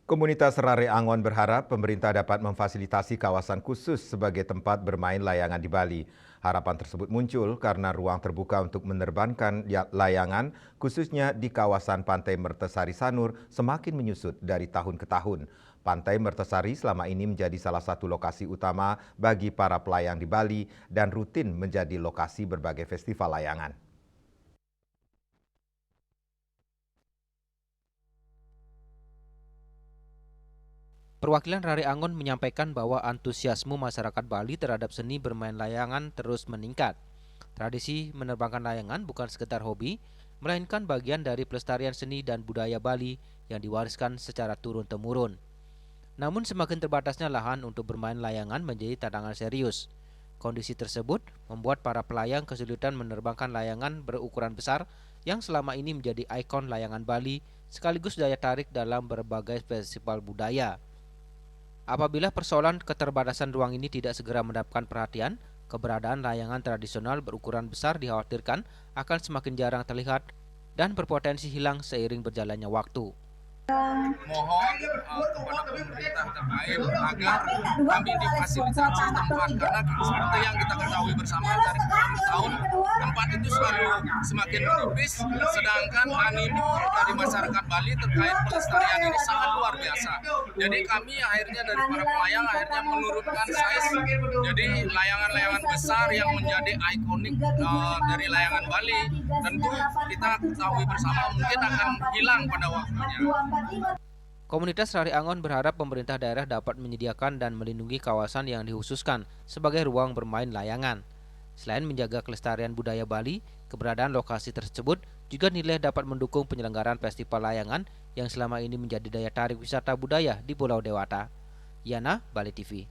Komunitas Rare Angon berharap pemerintah dapat memfasilitasi kawasan khusus sebagai tempat bermain layangan di Bali. Harapan tersebut muncul karena ruang terbuka untuk menerbangkan layangan, khususnya di kawasan Pantai Mertesari Sanur, semakin menyusut dari tahun ke tahun. Pantai Mertesari selama ini menjadi salah satu lokasi utama bagi para pelayang di Bali dan rutin menjadi lokasi berbagai festival layangan. Perwakilan Rare Angon menyampaikan bahwa antusiasme masyarakat Bali terhadap seni bermain layangan terus meningkat. Tradisi menerbangkan layangan bukan sekedar hobi, melainkan bagian dari pelestarian seni dan budaya Bali yang diwariskan secara turun-temurun. Namun semakin terbatasnya lahan untuk bermain layangan menjadi tantangan serius. Kondisi tersebut membuat para pelayang kesulitan menerbangkan layangan berukuran besar yang selama ini menjadi ikon layangan Bali sekaligus daya tarik dalam berbagai festival budaya. Apabila persoalan keterbatasan ruang ini tidak segera mendapatkan perhatian, keberadaan layangan tradisional berukuran besar dikhawatirkan akan semakin jarang terlihat dan berpotensi hilang seiring berjalannya waktu. Mohon kepada pemerintah terkait agar kami difasilitasi tempat, karena seperti yang kita ketahui bersama dari tahun ke tahun tempat itu selalu semakin menipis, sedangkan animo dari masyarakat Bali terkait pelestarian ini sangat luar biasa. Jadi kami akhirnya dari para pelayang akhirnya menurunkan size, jadi layangan-layangan besar yang menjadi ikonik dari layangan Bali tentu kita ketahui bersama mungkin akan hilang pada waktunya. Komunitas Rari Angon berharap pemerintah daerah dapat menyediakan dan melindungi kawasan yang dikhususkan sebagai ruang bermain layangan. Selain menjaga kelestarian budaya Bali, keberadaan lokasi tersebut juga nilai dapat mendukung penyelenggaraan festival layangan yang selama ini menjadi daya tarik wisata budaya di Pulau Dewata. Yana, Bali TV.